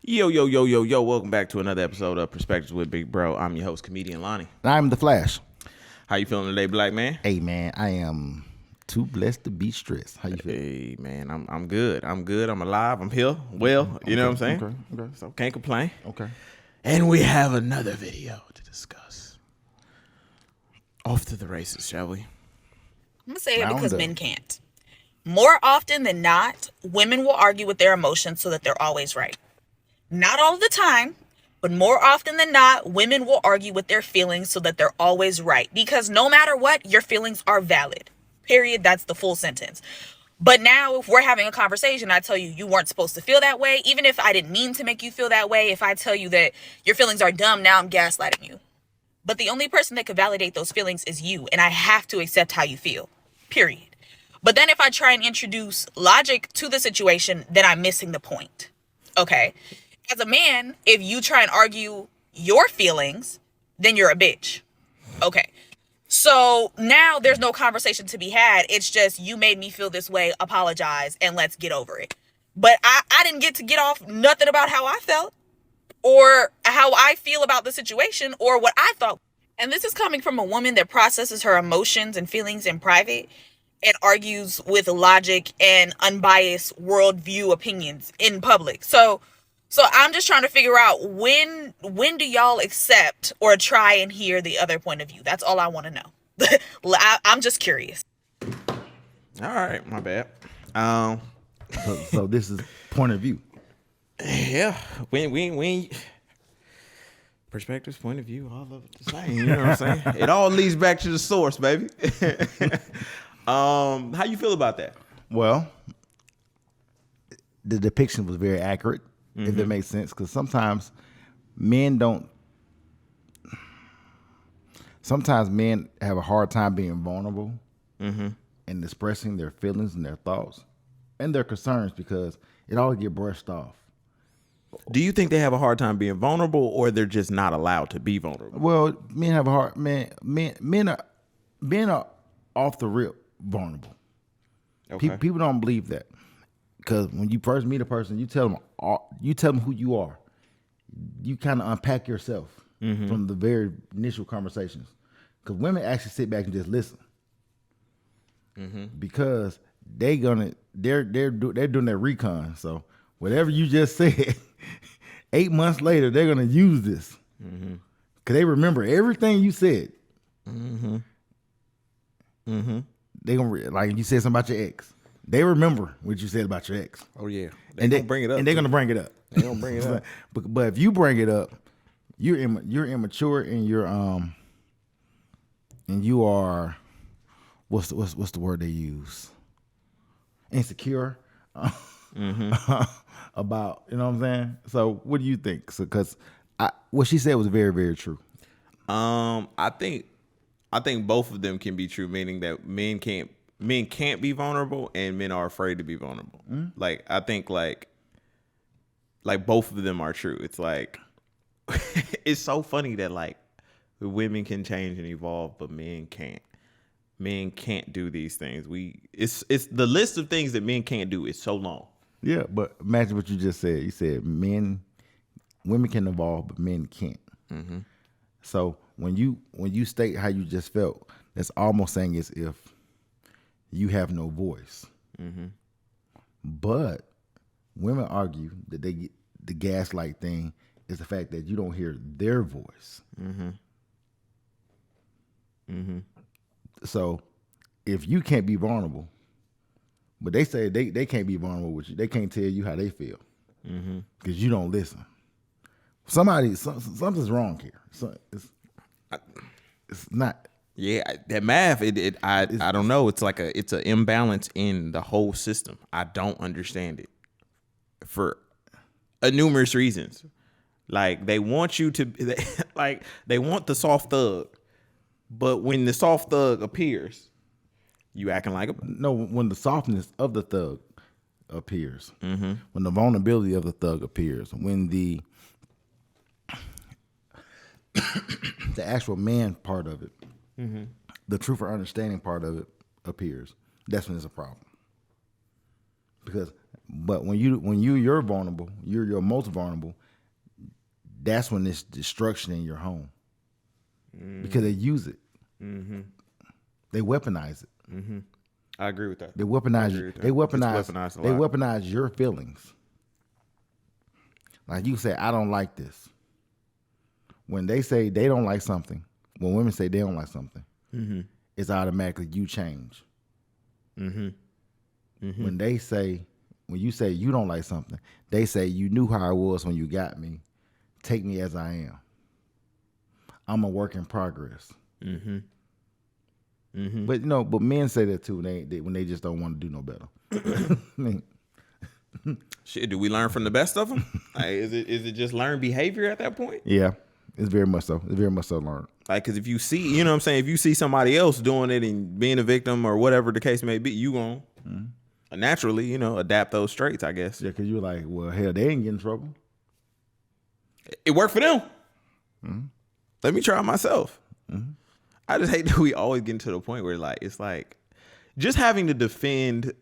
Yo, yo, yo, yo, yo. Welcome back to another episode of Perspectives with Big Bro. I'm your host, comedian Lonnie. I'm the Flash. How you feeling today, black man? Hey, man, I am too blessed to be stressed. How you feel? Hey, man, I'm good. I'm good. I'm alive. I'm here. Well, you know what I'm saying? Okay. So can't complain. Okay. And we have another video to discuss. Off to the races, shall we? I'm going to say it because Round men up. can't. More often than not, women will argue with their emotions so that they're always right. Not all the time, but more often than not, women will argue with their feelings so that they're always right. Because no matter what, your feelings are valid. Period. That's the full sentence. But now if we're having a conversation, I tell you, you weren't supposed to feel that way. Even if I didn't mean to make you feel that way, if I tell you that your feelings are dumb, now I'm gaslighting you. But the only person that can validate those feelings is you. And I have to accept how you feel. Period. But then if I try and introduce logic to the situation, then I'm missing the point. Okay. As a man, if you try and argue your feelings, then you're a bitch. Okay. So now there's no conversation to be had. It's just, you made me feel this way, apologize, and let's get over it. But I didn't get to get off nothing about how I felt or how I feel about the situation or what I thought. And this is coming from a woman that processes her emotions and feelings in private and argues with logic and unbiased worldview opinions in public. So I'm just trying to figure out when do y'all accept or try and hear the other point of view? That's all I want to know. I'm just curious. All right, my bad. So this is point of view. Yeah, when perspectives, point of view, all of it the same. You know what I'm saying? It all leads back to the source, baby. How you feel about that? Well, the depiction was very accurate, if it makes sense, because sometimes men have a hard time being vulnerable and expressing their feelings and their thoughts and their concerns because it always get brushed off. Do you think they have a hard time being vulnerable, or they're just not allowed to be vulnerable? Well, men have a hard men are off the rip vulnerable. Okay. People don't believe that because when you first meet a person, you tell them who you are. You kind of unpack yourself from the very initial conversations. Because women actually sit back and just listen because they're doing their recon. So whatever you just said, 8 months later they're gonna use this because they remember everything you said. They gonna like you said something about your ex. They remember what you said about your ex. Oh yeah, They're gonna bring it up, and they're gonna bring it up. They gonna bring it up. But if you bring it up, you're immature and you are what's the word they use? Insecure about, you know what I'm saying? So what do you think? So because what she said was very, very true. I think both of them can be true, meaning that men can't be vulnerable and men are afraid to be vulnerable. Like I think like both of them are true. It's like it's so funny that like women can change and evolve, but men can't. Men can't do these things. It's the list of things that men can't do is so long. Yeah, but imagine what you just said. You said women can evolve, but men can't. So when you state how you just felt, that's almost saying as if you have no voice. But women argue that they get the gaslight thing is the fact that you don't hear their voice. So if you can't be vulnerable, but they say they can't be vulnerable with you, they can't tell you how they feel because you don't listen. Something's wrong here. So it's not. Yeah, that math. I don't know. It's like it's an imbalance in the whole system. I don't understand it for numerous reasons. Like they want you to, they want the soft thug, but when the soft thug appears, you acting like a No, when the softness of the thug appears, when the vulnerability of the thug appears, when the actual man part of it, the truth or understanding part of it appears, that's when it's a problem. Because But when you're vulnerable, you're most vulnerable. That's when there's destruction in your home because they use it. Mm-hmm. They weaponize it. Mm-hmm. I agree with that. They weaponize you. They weaponize your feelings. Like you say, I don't like this. When they say they don't like something, when women say they don't like something, mm-hmm. it's automatically you change. Mm-hmm. Mm-hmm. When you say you don't like something, they say you knew how I was when you got me. Take me as I am. I'm a work in progress. Mm-hmm. Mm-hmm. But men say that too when they just don't want to do no better. I mean, shit, do we learn from the best of them? Like, is it just learned behavior at that point? Yeah, it's very much so. It's very much so learned. Like, because if you see, you know what I'm saying, if you see somebody else doing it and being a victim or whatever the case may be, you gonna naturally, adapt those traits, I guess. Yeah, because you're like, well, hell, they ain't getting in trouble. It worked for them. Mm-hmm. Let me try it myself. Mm-hmm. I just hate that we always get to the point where it's like just having to defend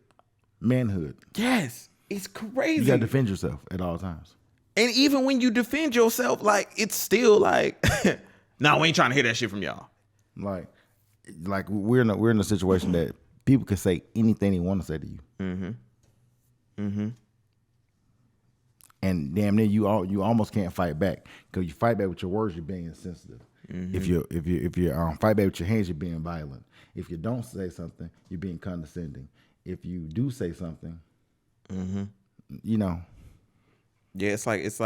manhood. Yes, it's crazy. You got to defend yourself at all times. And even when you defend yourself, it's still like, no, we ain't trying to hear that shit from y'all. Like we're in a situation that people can say anything they want to say to you. Mm-hmm. Mm-hmm. And damn near you almost can't fight back because you fight back with your words, you're being insensitive. Mm-hmm. If you fight back with your hands, you're being violent. If you don't say something, you're being condescending. If you do say something, Yeah, it's like it's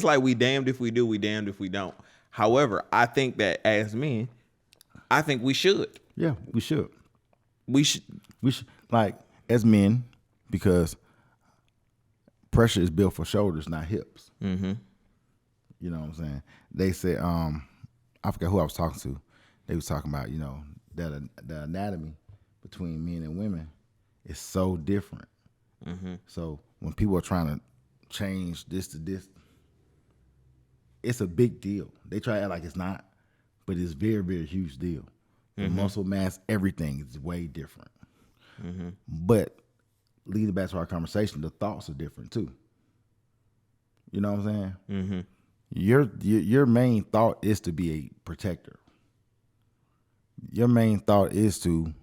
like we damned if we do, we damned if we don't. However, I think that as men, I think we should. Yeah, we should. We should like as men because pressure is built for shoulders, not hips. Mm-hmm. You know what I'm saying? They said, I forgot who I was talking to. They was talking about, that the anatomy between men and women is so different. Mm-hmm. So when people are trying to change this to this, it's a big deal. They try to act like it's not, but it's very, very huge deal. The muscle mass, everything is way different. Mm-hmm. But leading back to our conversation, the thoughts are different too. You know what I'm saying? Mm-hmm. Your main thought is to be a protector. Your main thought is to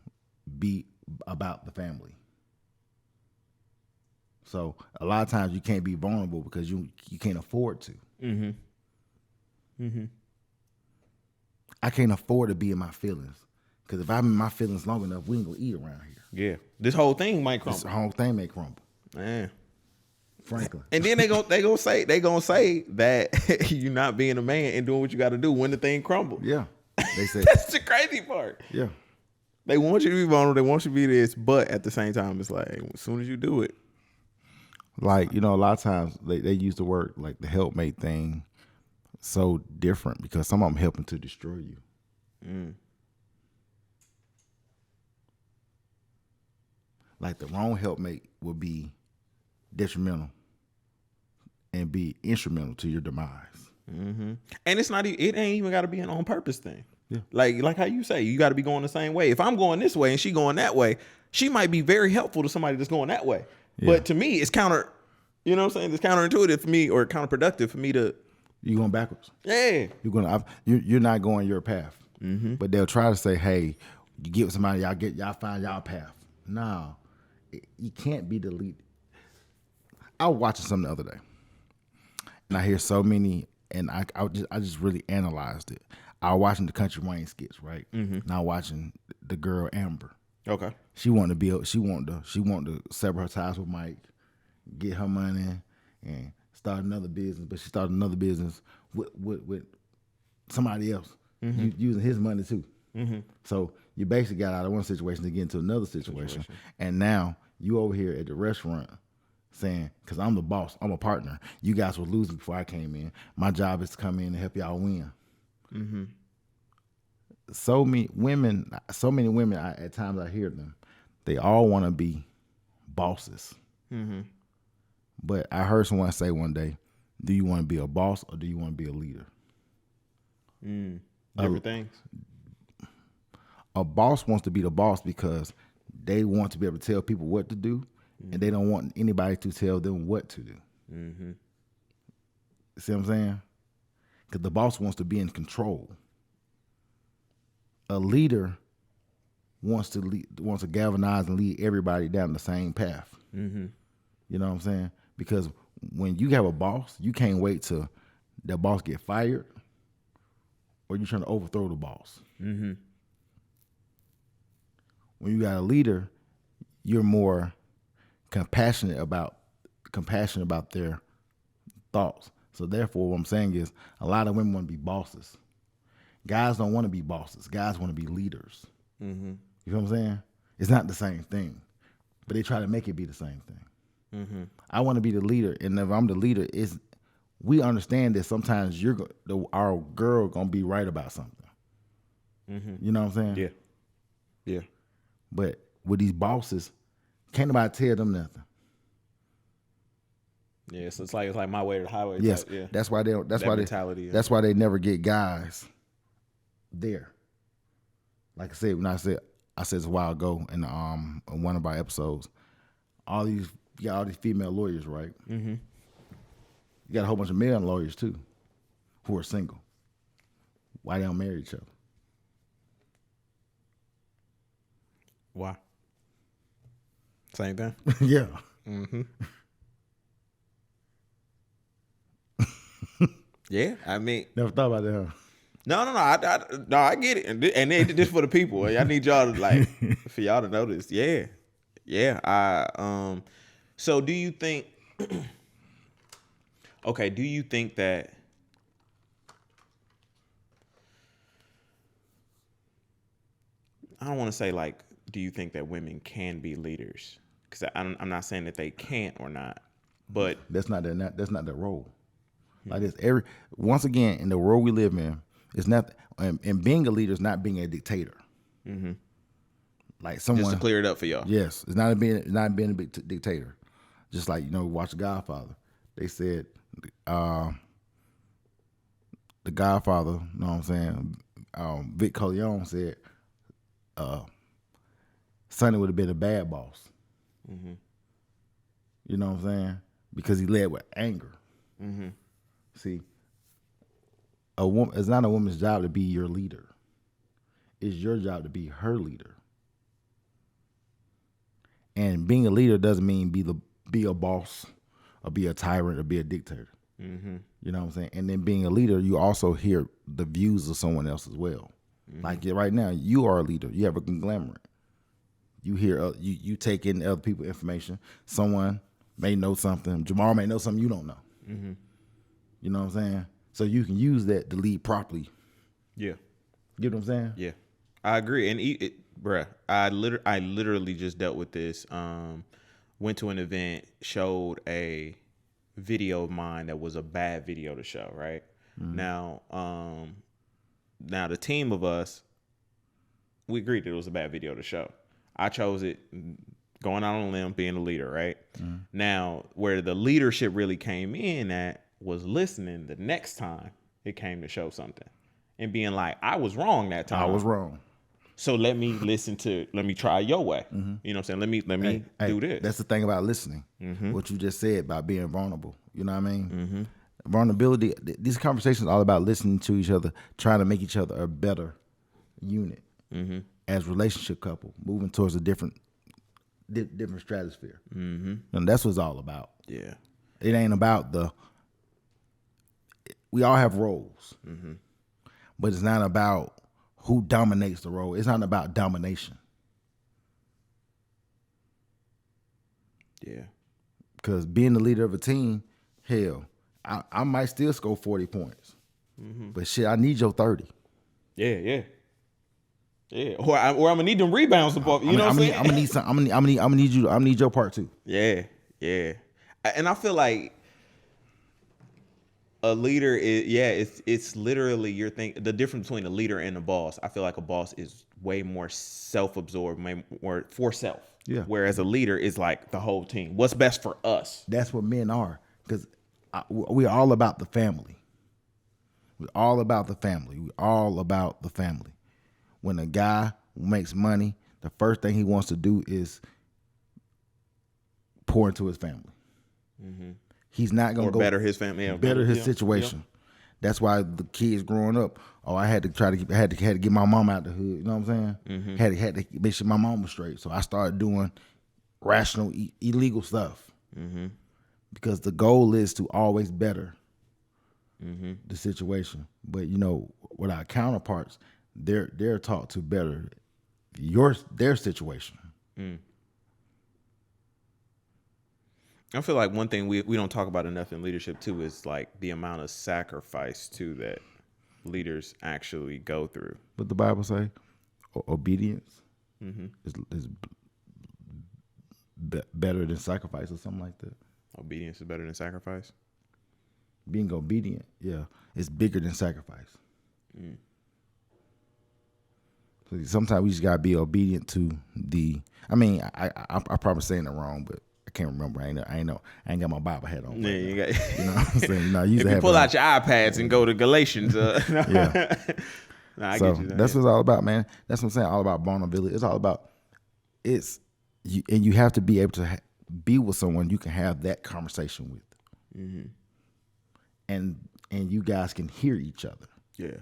be about the family. So a lot of times you can't be vulnerable because you can't afford to. Mm-hmm. Mm-hmm. I can't afford to be in my feelings because if I'm in my feelings long enough, we ain't gonna eat around here. Yeah, this whole thing might crumble. This whole thing may crumble. Man. Frankly. And then they gonna say that you're not being a man and doing what you got to do when the thing crumbles. Yeah, they say that's the crazy part. Yeah, they want you to be vulnerable. They want you to be this, but at the same time, it's like as soon as you do it, like a lot of times they use the word like the helpmate thing so different because some of them helping to destroy you. Mm. Like the wrong helpmate will be detrimental and be instrumental to your demise. Mm-hmm. And it ain't even got to be an on purpose thing. Yeah. Like how you say, you got to be going the same way. If I'm going this way and she going that way, she might be very helpful to somebody that's going that way. Yeah. But to me, it's counter, you know what I'm saying? It's counterintuitive for me or counterproductive for me to. You going backwards. Yeah. You're not going your path. Mm-hmm. But they'll try to say, hey, you get with somebody, y'all find y'all path. No, you can't be the lead. I was watching something the other day, and I hear so many, and I just really analyzed it. I was watching the Country Wayne skits, right? Mm-hmm. And I was watching the girl Amber. Okay. She wanted to sever her ties with Mike, get her money, and start another business. But she started another business with somebody else, using his money too. Mm-hmm. So you basically got out of one situation to get into another situation. And now you over here at the restaurant saying, because I'm the boss, I'm a partner. You guys were losing before I came in. My job is to come in and help y'all win. Mm-hmm. So many women, at times I hear them, they all want to be bosses. Mm-hmm. But I heard someone say one day, do you want to be a boss or do you want to be a leader? Different things. A boss wants to be the boss because they want to be able to tell people what to do and they don't want anybody to tell them what to do. Mm-hmm. See what I'm saying? Because the boss wants to be in control. A leader wants to galvanize and lead everybody down the same path. Mm-hmm. You know what I'm saying? Because when you have a boss, you can't wait till that boss get fired, or you're trying to overthrow the boss. Mm-hmm. When you got a leader, you're more compassionate about their thoughts. So therefore, what I'm saying is, a lot of women want to be bosses. Guys don't want to be bosses. Guys want to be leaders. Mm-hmm. You know what I'm saying? It's not the same thing, but they try to make it be the same thing. Mm-hmm. I want to be the leader, and if I'm the leader, we understand that sometimes our girl gonna be right about something. Mm-hmm. You know what I'm saying? Yeah. Yeah. But with these bosses, can't nobody tell them nothing. Yeah, so it's like my way or the highway. Yes, type, yeah. that's why mentality, yeah. that's why they never get guys there. Like I said, when I said this a while ago in one of our episodes, you got all these female lawyers, right? Mm-hmm. You got a whole bunch of male lawyers too, who are single. Why they don't marry each other? Why? Same thing. Yeah. Mm-hmm. Yeah, I mean, Never thought about that, huh? no, I get it, and this for the people. I need y'all to for y'all to know this. Yeah. So do you think? Okay, do you think that? I don't want to say do you think that women can be leaders? Because I'm not saying that they can't or not, but that's not their role. Like this, once again, in the world we live in, it's not, and being a leader is not being a dictator. Mm-hmm. Like someone, just to clear it up for y'all. Yes, it's not being a big dictator. Just like, watch The Godfather. They said the Godfather, you know what I'm saying? Vic Corleone said Sonny would have been a bad boss. Mm-hmm. You know what I'm saying? Because he led with anger. Mm-hmm. See, it's not a woman's job to be your leader. It's your job to be her leader. And being a leader doesn't mean be a boss or be a tyrant or be a dictator. Mm-hmm. You know what I'm saying? And then being a leader, you also hear the views of someone else as well. Mm-hmm. Like right now, you are a leader. You have a conglomerate. You hear, you take in other people's information. Someone may know something. Jamal may know something you don't know. Mm-hmm. You know what I'm saying? So you can use that to lead properly. Yeah. You know what I'm saying? Yeah, I agree. And bruh, I literally just dealt with this. Went to an event, showed a video of mine that was a bad video to show. Right. Mm-hmm. Now the team of us, we agreed that it was a bad video to show. I chose it, going out on a limb, being a leader. Right. Mm-hmm. Now, where the leadership really came in at was listening the next time it came to show something and being like, I was wrong that time. I was wrong. So let me try your way. Mm-hmm. You know what I'm saying? Let me do this. That's the thing about listening. Mm-hmm. What you just said about being vulnerable. You know what I mean? Mm-hmm. Vulnerability. These conversations are all about listening to each other, trying to make each other a better unit mm-hmm. as relationship couple, moving towards a different stratosphere. Mm-hmm. And that's what it's all about. Yeah. It ain't about we all have roles, mm-hmm. but it's not about who dominates the role. It's not about domination. Yeah. Because being the leader of a team, hell, I might still score 40 points. Mm-hmm. But shit, I need your 30. Yeah. Or I'm gonna need them rebounds to pop. You know what I'm saying? I'm gonna need some. I'm gonna need you. I'm gonna need your part too. Yeah. And I feel like a leader is it's literally your thing. The difference between a leader and a boss. I feel like a boss is way more self-absorbed, way more for self. Yeah. Whereas a leader is like the whole team. What's best for us? That's what men are, because we're all about the family. We're all about the family. We're all about the family. When a guy makes money, the first thing he wants to do is pour into his family. He's not gonna Or go better his family. Yeah, better his yeah, situation. That's why the kids growing up. Oh, I had to try to had to get my mom out the hood. You know what I'm saying? Had to make sure my mom was straight. So I started doing rational, illegal stuff because the goal is to always better the situation. But you know, with our counterparts, they're taught to better their situation. I feel like one thing we don't talk about enough in leadership too is like the amount of sacrifice too that leaders actually go through. What the Bible say? Obedience is better than sacrifice or something like that. Obedience is better than sacrifice. Being obedient, yeah, is bigger than sacrifice. So sometimes we just gotta be obedient to the. I mean, I'm probably saying it wrong, but I can't remember. I ain't got my Bible hat on. Yeah, Right you now. got. You know what I'm saying? No, you If you pull out your iPads and go to Galatians, Yeah. Nah, I So get you. that's what it's all about, man. That's what I'm saying. All about vulnerability. It's all about you, and you have to be able to be with someone you can have that conversation with, and you guys can hear each other. Yeah.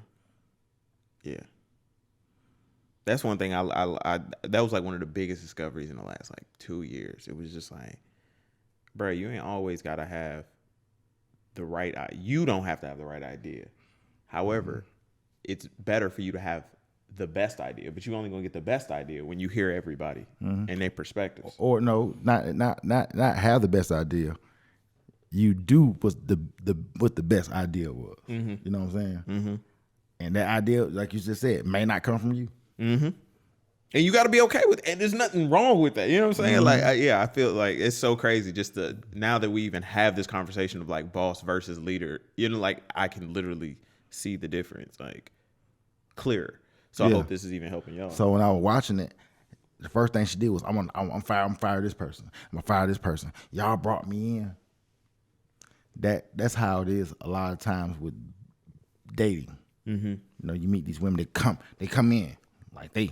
That's one thing I that was like one of the biggest discoveries in the last like 2 years. It was just like, bro, you ain't always gotta have the right. You don't have to have the right idea. However, it's better for you to have the best idea, but you only gonna get the best idea when you hear everybody and their perspectives. Or no, not have the best idea. You do what the best idea was. You know what I'm saying? And that idea, like you just said, may not come from you. And you got to be okay with it. And there's nothing wrong with that. You know what I'm saying? Like, I feel like it's so crazy just now that we even have this conversation of like boss versus leader, you know, like I can literally see the difference like clearer. So I hope this is even helping y'all. So when I was watching it, the first thing she did was, I'm fire this person. I'm gonna fire this person. Y'all brought me in. That's how it is a lot of times with dating. You know, you meet these women, they come in like they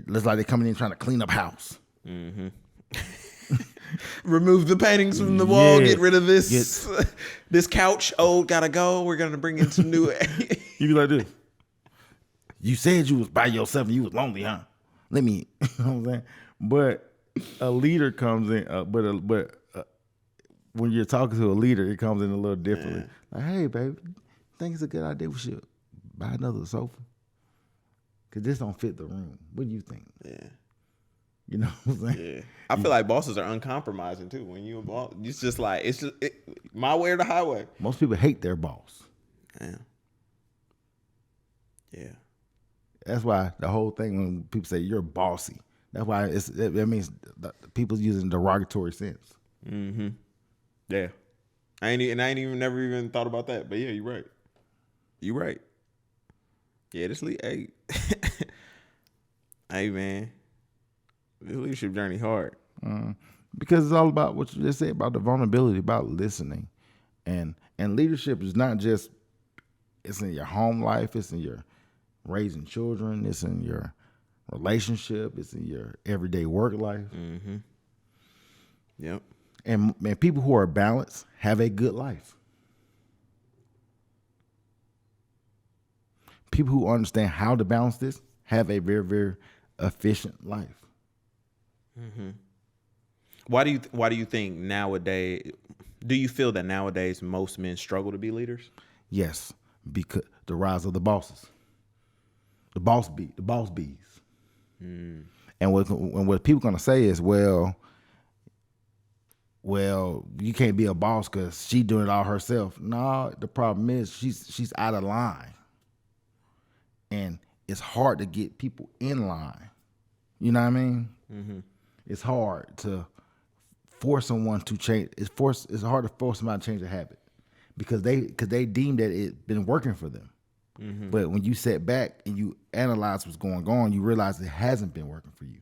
looks like they coming in trying to clean up house. Remove the paintings from the wall. Yeah. Get rid of this this couch. Old gotta go. We're gonna bring in some new. You be like this. You said you was by yourself and you was lonely, huh? Let me. You know what I'm saying? But a leader comes in. When you're talking to a leader, it comes in a little differently. Like, hey, baby, think it's a good idea we should buy another sofa? Because this don't fit the room. What do you think? Yeah. You know what I'm saying? Yeah. I feel like bosses are uncompromising too. When you a boss, it's just like my way or the highway. Most people hate their boss. Damn. Yeah. That's why the whole thing when people say you're bossy, that's why it means people using derogatory sense. Yeah. I ain't even never even thought about that. But yeah, you're right. You're right. Yeah, this hey, hey man, this leadership journey hard. Because it's all about what you just said about the vulnerability, about listening, and leadership is not just it's in your home life, it's in your raising children, it's in your relationship, it's in your everyday work life. Yep. And people who are balanced have a good life. People who understand how to balance this have a very, very efficient life. Why do you think nowadays? Do you feel that nowadays most men struggle to be leaders? Yes, because the rise of the bosses, the boss bees. And what people gonna say is, well, you can't be a boss because she doing it all herself. No, the problem is she's out of line. And it's hard to get people in line. You know what I mean? It's hard to force someone to change. It's hard to force somebody to change a habit because they deem that it's been working for them. But when you sit back and you analyze what's going on, you realize it hasn't been working for you.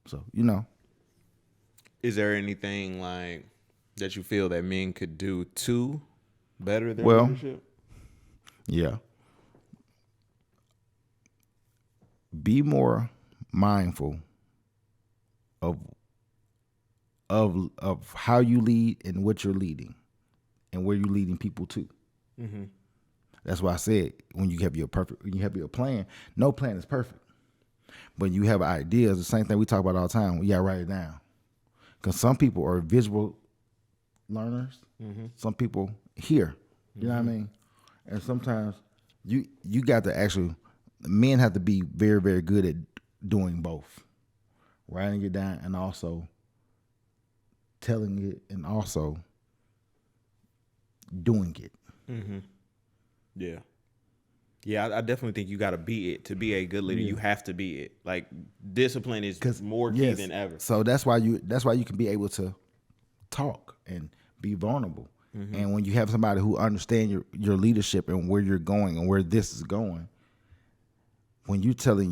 So, you know. Is there anything like that you feel that men could do to better their Well, leadership? Yeah. Be more mindful of of how you lead and what you're leading, and where you're leading people to. That's why I said when you have your plan, no plan is perfect, but you have ideas. The same thing we talk about all the time. You gotta write it down, because some people are visual learners. Some people hear. You know what I mean? And sometimes you got to actually, men have to be very, very good at doing both, writing it down and also telling it and also doing it. Yeah. Yeah, I definitely think you got to be it. To be a good leader, you have to be it. Like, discipline is more key than ever. So that's why you can be able to talk and be vulnerable. And when you have somebody who understands your leadership and where you're going and where this is going, when you telling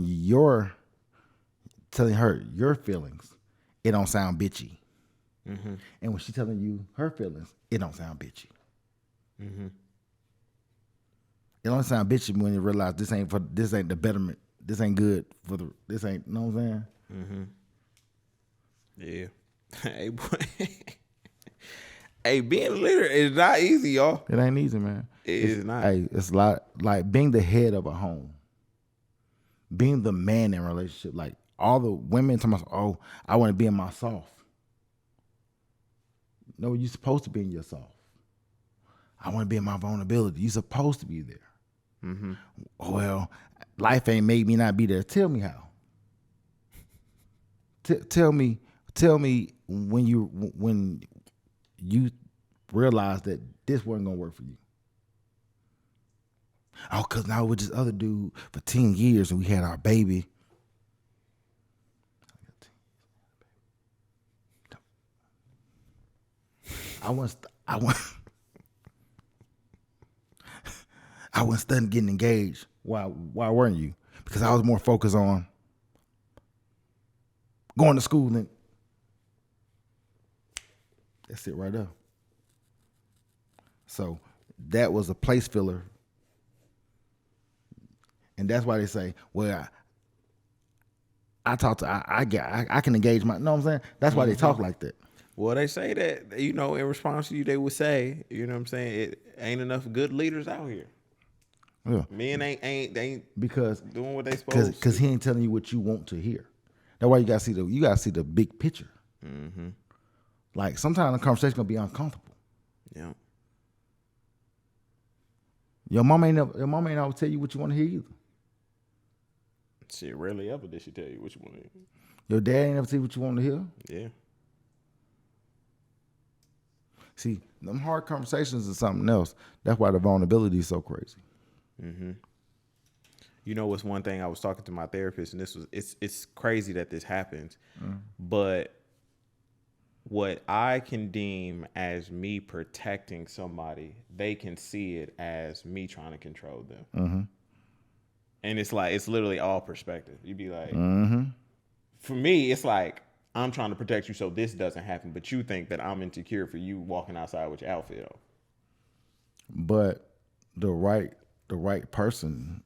her your feelings, it don't sound bitchy. And when she's telling you her feelings, it don't sound bitchy. It don't sound bitchy when you realize this ain't the betterment. This ain't good this ain't, you know what I'm Yeah. saying? Hey, boy. Hey, being a leader is not easy, y'all. It ain't easy, man. It is not. Hey, it's a lot like being the head of a home, being the man in a relationship. Like all the women tell me, "Oh, I want to be in my soft." No, you're supposed to be in your soft. I want to be in my vulnerability. You're supposed to be there. Well, life ain't made me not be there. Tell me how. Tell me when you realized that this wasn't gonna work for you. Oh, cause now with this other dude for 10 years and we had our baby. I wasn't studying getting engaged. Why weren't you? Because I was more focused on going to school than that's it right there. So that was a place filler. And that's why they say, well, I can engage my, you know what I'm saying? That's why they talk like that. Well, they say that, in response to you, they would say, you know what I'm saying, it ain't enough good leaders out here. Yeah. Men ain't because doing what they supposed to. Because he ain't telling you what you want to hear. That's why you gotta see the big picture. Like sometimes the conversation gonna be uncomfortable. Yeah. Your mom ain't always tell you what you want to hear either. Shit, rarely ever did she tell you what you want to hear. Your dad ain't ever tell you what you want to hear. Yeah. See, them hard conversations is something else. That's why the vulnerability is so crazy. You know what's one thing, I was talking to my therapist, and it's crazy that this happens, but what I can deem as me protecting somebody, they can see it as me trying to control them. And it's like, it's literally all perspective. You'd be like, for me, it's like, I'm trying to protect you so this doesn't happen, but you think that I'm insecure for you walking outside with your outfit on. But the right person,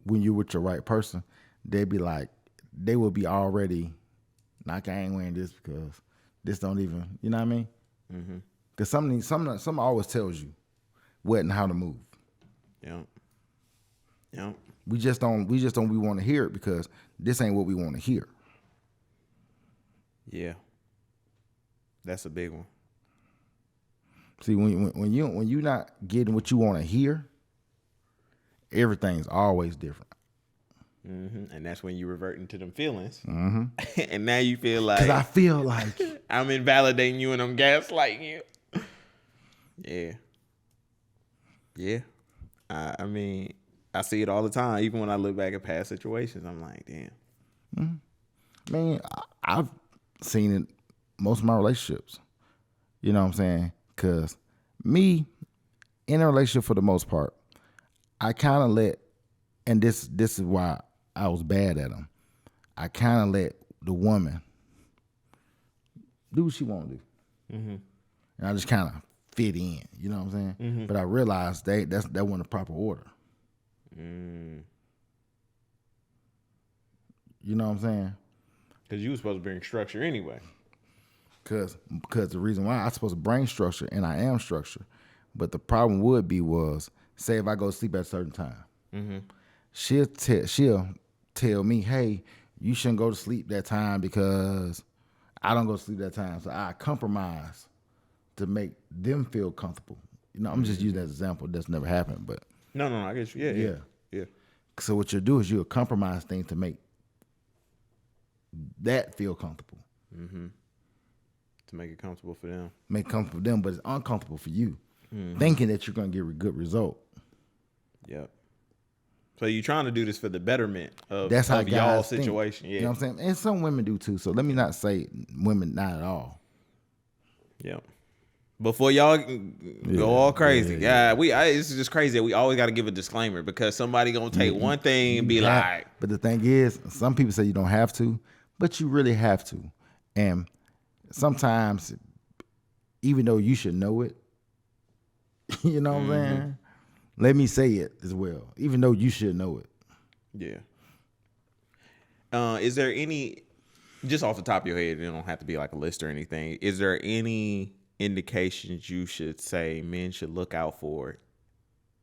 when you're with your right person, they will be already, like, I ain't wearing this because this don't even, you know what I mean? Because something always tells you what and how to move. Yeah. Yeah. We just don't want to hear it because this ain't what we want to hear. Yeah. That's a big one. See, when you're not getting what you want to hear, everything's always different. And that's when you revert into them feelings. And now you feel like, because I feel like I'm invalidating you and I'm gaslighting you. Yeah. Yeah. I mean, I see it all the time. Even when I look back at past situations, I'm like, damn. Man, I've seen it most of my relationships. You know what I'm saying? Because me, in a relationship for the most part, I kind of let, and this is why I was bad at them. I kind of let the woman do what she want to do. And I just kind of fit in. You know what I'm saying? But I realized that wasn't a proper order. You know what I'm saying? Because you were supposed to bring structure anyway. Because the reason why I'm supposed to brain structure and I am structured, but the problem would be was say if I go to sleep at a certain time, she'll tell me, hey, you shouldn't go to sleep that time because I don't go to sleep that time. So I compromise to make them feel comfortable. You know, I'm just using that as an example. That's never happened, but No, I get you. Yeah. so what you'll do is you'll compromise things to make that feel comfortable. To make it comfortable for them. Make it comfortable for them, but it's uncomfortable for you, thinking that you're going to get a good result. Yep. So you're trying to do this for the betterment of, That's how of y'all guys think. situation. Yeah. You know what I'm saying? And some women do too. So let me not say women not at all. Yep. Before y'all go all crazy, it's just crazy that we always got to give a disclaimer because somebody gonna take one thing and be like. But the thing is, some people say you don't have to, but you really have to. And sometimes, even though you should know it, you know what I'm saying? Let me say it as well, even though you should know it. Yeah. Is there any, just off the top of your head, it don't have to be like a list or anything, is there any indications you should say men should look out for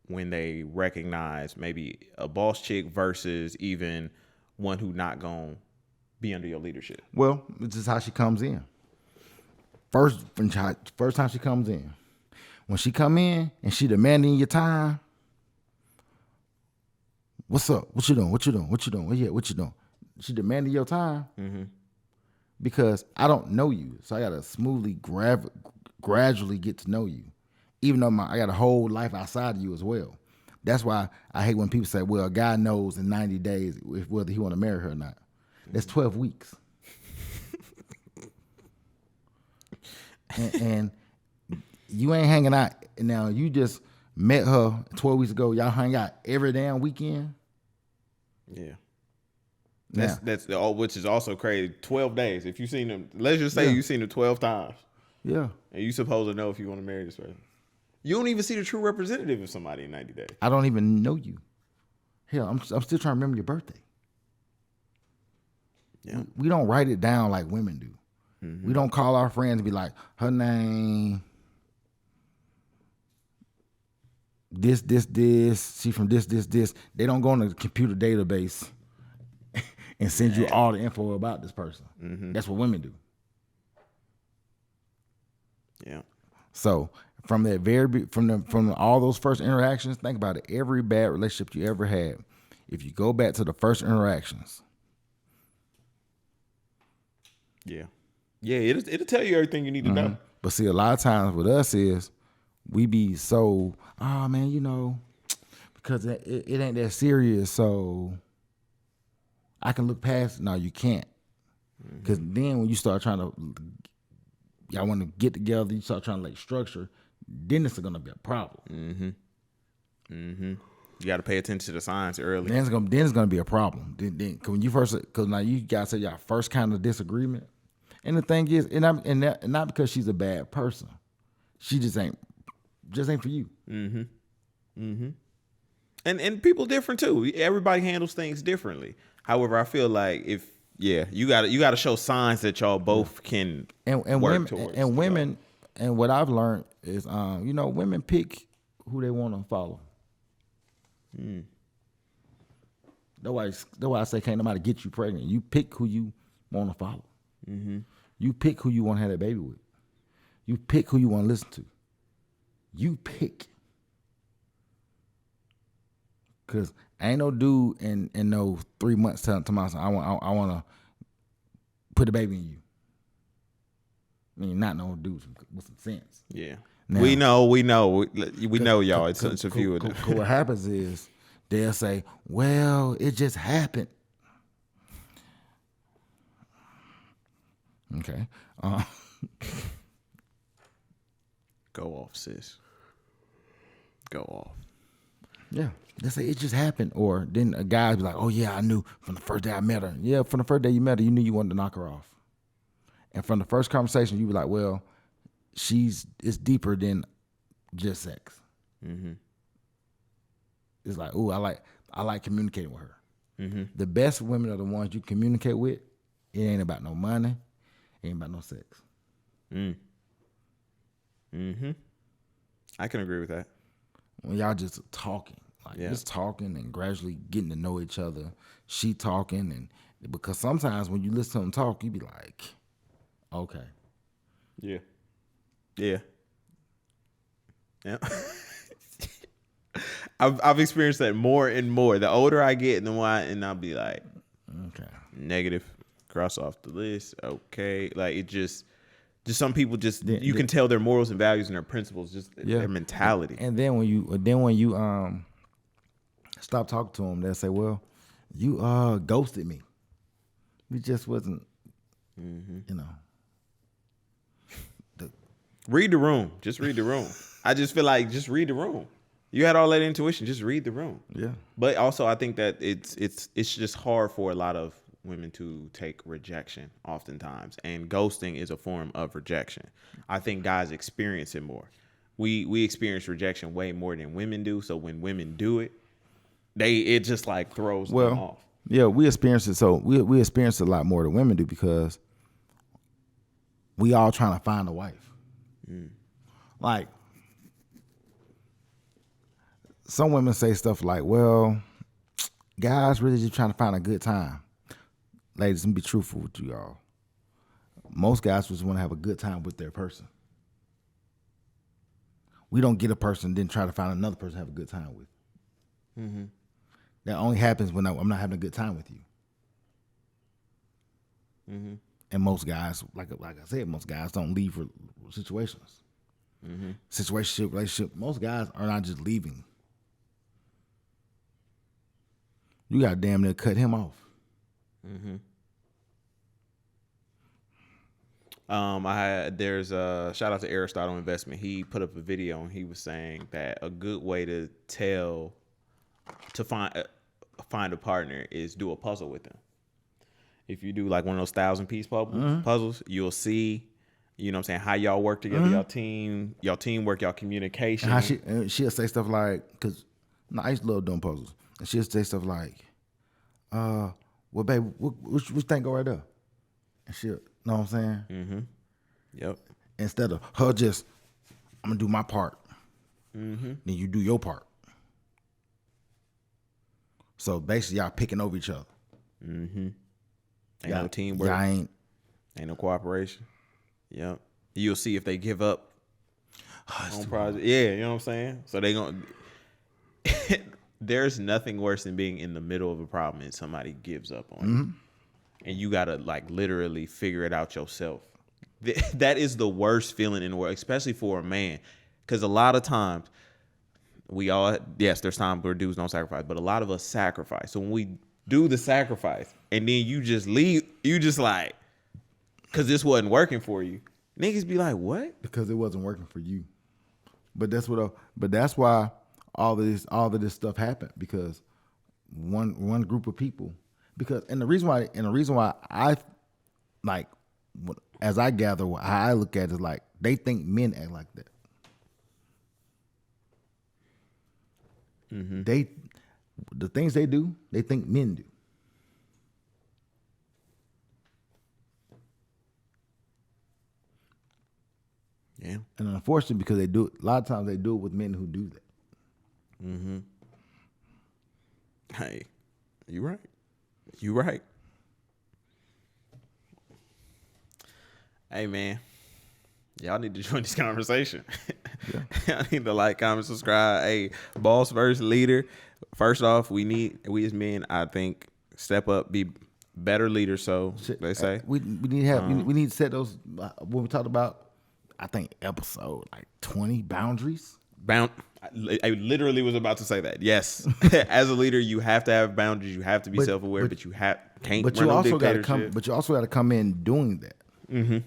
when they recognize maybe a boss chick versus even one who not gonna be under your leadership? Well, this is how she comes in. First time she comes in. When she come in and she demanding your time, what's up? What you doing? What you doing? What you doing? What you doing? She demanding your time because I don't know you, so I gotta smoothly gradually get to know you, even though I got a whole life outside of you as well. That's why I hate when people say, "Well, a guy knows in 90 days whether he want to marry her or not." That's 12 weeks. and you ain't hanging out now. You just met her 12 weeks ago. Y'all hang out every damn weekend. Yeah. That's which is also crazy. 12 days. If you seen them, let's just say you seen them 12 times. Yeah. And you supposed to know if you want to marry this person. You don't even see the true representative of somebody in 90 days. I don't even know you. Hell, I'm still trying to remember your birthday. Yeah. We don't write it down like women do. We don't call our friends and be like, her name, this, she from this. They don't go in the computer database and send you all the info about this person. That's what women do. Yeah. So from all those first interactions, think about it. Every bad relationship you ever had, if you go back to the first interactions. Yeah. Yeah, it'll tell you everything you need to know. But see, a lot of times with us is we be so, oh man, you know, because it ain't that serious, so I can look past it. No, you can't. Because then when you start trying to, y'all want to get together, you start trying to like structure, then it's going to be a problem. You got to pay attention to the signs early. Then it's gonna be a problem. Then when you first, because now you guys say y'all first kind of disagreement. And the thing is, and not because she's a bad person, she just ain't for you. And people different too. Everybody handles things differently. However, I feel like you got to show signs that y'all both can and work women towards. And women, and what I've learned is, women pick who they want to follow. That's why I say can't nobody get you pregnant. You pick who you want to follow. You pick who you want to have that baby with. You pick who you want to listen to. You pick. Cause ain't no dude in no 3 months telling myself I want to put a baby in you. I mean, not no dudes with some sense. Yeah. Now, we know y'all. It's a few of them. What happens is they'll say, "Well, it just happened." Okay. Go off, sis. Go off. Yeah. They say it just happened. Or then a guy be like, "Oh yeah, I knew from the first day I met her." Yeah, from the first day you met her, you knew you wanted to knock her off. And from the first conversation, you be like, "Well, it's deeper than just sex." It's like, "Ooh, I like communicating with her." The best women are the ones you communicate with. It ain't about no money. It ain't about no sex. I can agree with that. When y'all just talking, like just talking and gradually getting to know each other. She talking, and because sometimes when you listen to them talk, you be like, okay. Yeah. Yeah. I've experienced that more and more. The older I get, the more I'll be like, okay, negative, cross off the list. Okay, like it just some people just you can tell their morals and values and their principles, just their mentality. And then when you stop talking to them, they'll say, "Well, you ghosted me. We just wasn't, you know." Read the room. Just read the room. I just feel like just read the room. You had all that intuition. Just read the room. Yeah. But also, I think that it's just hard for a lot of women to take rejection oftentimes, and ghosting is a form of rejection. I think guys experience it more. We experience rejection way more than women do. So when women do it, it just like throws them off. Yeah, we experience it. So we experience it a lot more than women do because we all trying to find a wife. Like, some women say stuff like, well, guys really just trying to find a good time. Ladies, let me be truthful with you all. Most guys just want to have a good time with their person. We don't get a person and then try to find another person to have a good time with. Mm-hmm. That only happens when I'm not having a good time with you. Mm-hmm. And most guys, like I said, most guys don't leave for situations. Mm-hmm. Situationship, relationship. Most guys are not just leaving. You got to damn near cut him off. Mm-hmm. There's a shout out to Aristotle Investment. He put up a video and he was saying that a good way to find a partner is do a puzzle with them. If you do like one of those 1,000-piece puzzles, you'll see, you know what I'm saying, how y'all work together, y'all teamwork, y'all communication. And she'll say stuff like, I used to love doing puzzles. And she'll say stuff like, well, babe, which thing go right there? And she'll, know what I'm saying? Mm-hmm. Yep. Instead of her just, I'm going to do my part. Mm-hmm. Then you do your part. So basically, y'all picking over each other. Mm-hmm. Ain't no teamwork. Ain't no cooperation. Yep. You'll see if they give up on project. Yeah, you know what I'm saying? So they gonna there's nothing worse than being in the middle of a problem and somebody gives up on you. And you gotta like literally figure it out yourself. That is the worst feeling in the world, especially for a man. Because a lot of times there's times where dudes don't sacrifice, but a lot of us sacrifice. So when we do the sacrifice and then you just leave, you just like, because this wasn't working for you. Niggas be like, what? Because it wasn't working for you. But that's why all of this stuff happened, because one group of people, and the reason why I like, as I gather, how I look at it is like they think men act like that. Mm-hmm. The things they do, they think men do. Yeah. And unfortunately, because they do it, a lot of times they do it with men who do that. Mm-hmm. Hey, you right. You right. Hey, man. Y'all need to join this conversation. Yeah. Y'all need to like, comment, subscribe. Hey, boss versus leader. First off, we as men, I think, step up, be better leaders. So they say we need to have we need to set those when we talked about, I think episode like 20 boundaries. I literally was about to say that. Yes, as a leader, you have to have boundaries. You have to be self-aware, but you can't. But you also got to come. But you also got to come in doing that. Mm-hmm.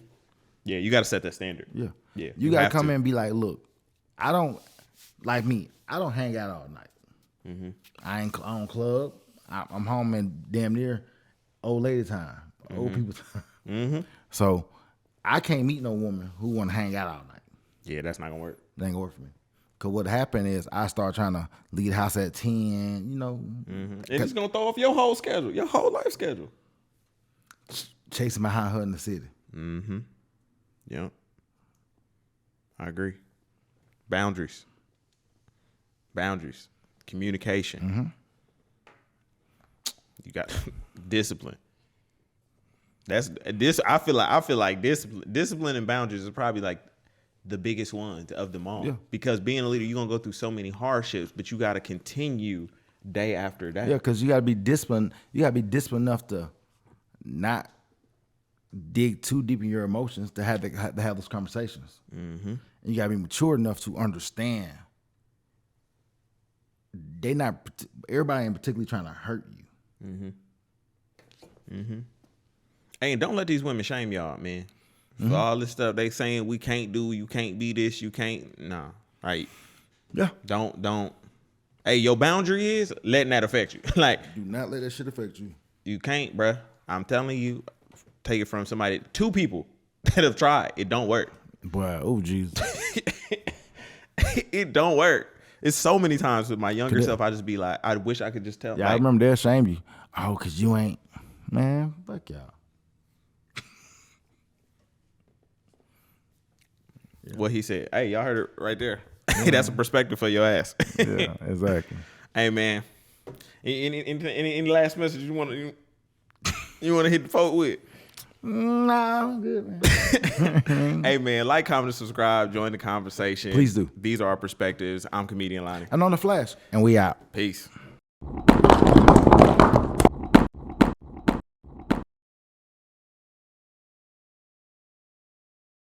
Yeah, you got to set that standard. Yeah, yeah. You got to come in and be like, look, I don't like me. I don't hang out all night. Mm-hmm. I don't club. I'm home in damn near old lady time, old people time. Mm-hmm. So I can't meet no woman who want to hang out all night. Yeah, that's not gonna work. That ain't gonna work for me. Cause what happened is I start trying to leave the house at 10. You know, and it's gonna throw off your whole schedule, your whole life schedule. Chasing behind her in the city. Mm-hmm. Yeah. I agree. Boundaries. Communication. You got discipline. That's this. I feel like discipline and boundaries is probably like the biggest one of them all. Yeah. Because being a leader, you're gonna go through so many hardships, but you got to continue day after day. Yeah, because you gotta be disciplined. You gotta be disciplined enough to not dig too deep in your emotions to have those conversations. Mm-hmm. And you gotta be mature enough to understand everybody ain't particularly trying to hurt you. Hey, and don't let these women shame y'all, man. For all this stuff they saying we can't do, you can't be this, you can't. Nah, right? Yeah. Don't. Hey, your boundary is letting that affect you. Like, Do not let that shit affect you. you can't, bruh. I'm telling you, take it from somebody, 2 people that have tried. It don't work. Boy, oh Jesus. It don't work. It's so many times with my younger self, I just be like, I wish I could just tell. Yeah, like, I remember they ashamed you. Oh, cause you ain't, man. Fuck y'all. what he said. Hey, y'all heard it right there. That's a perspective for your ass. Yeah, exactly. Hey, man. Any last message you want to hit the folk with? Nah, I'm good, man. Hey, man, like, comment, and subscribe. Join the conversation. Please do. These are our perspectives. I'm Comedian Lonnie. And on the Flash, and we out. Peace.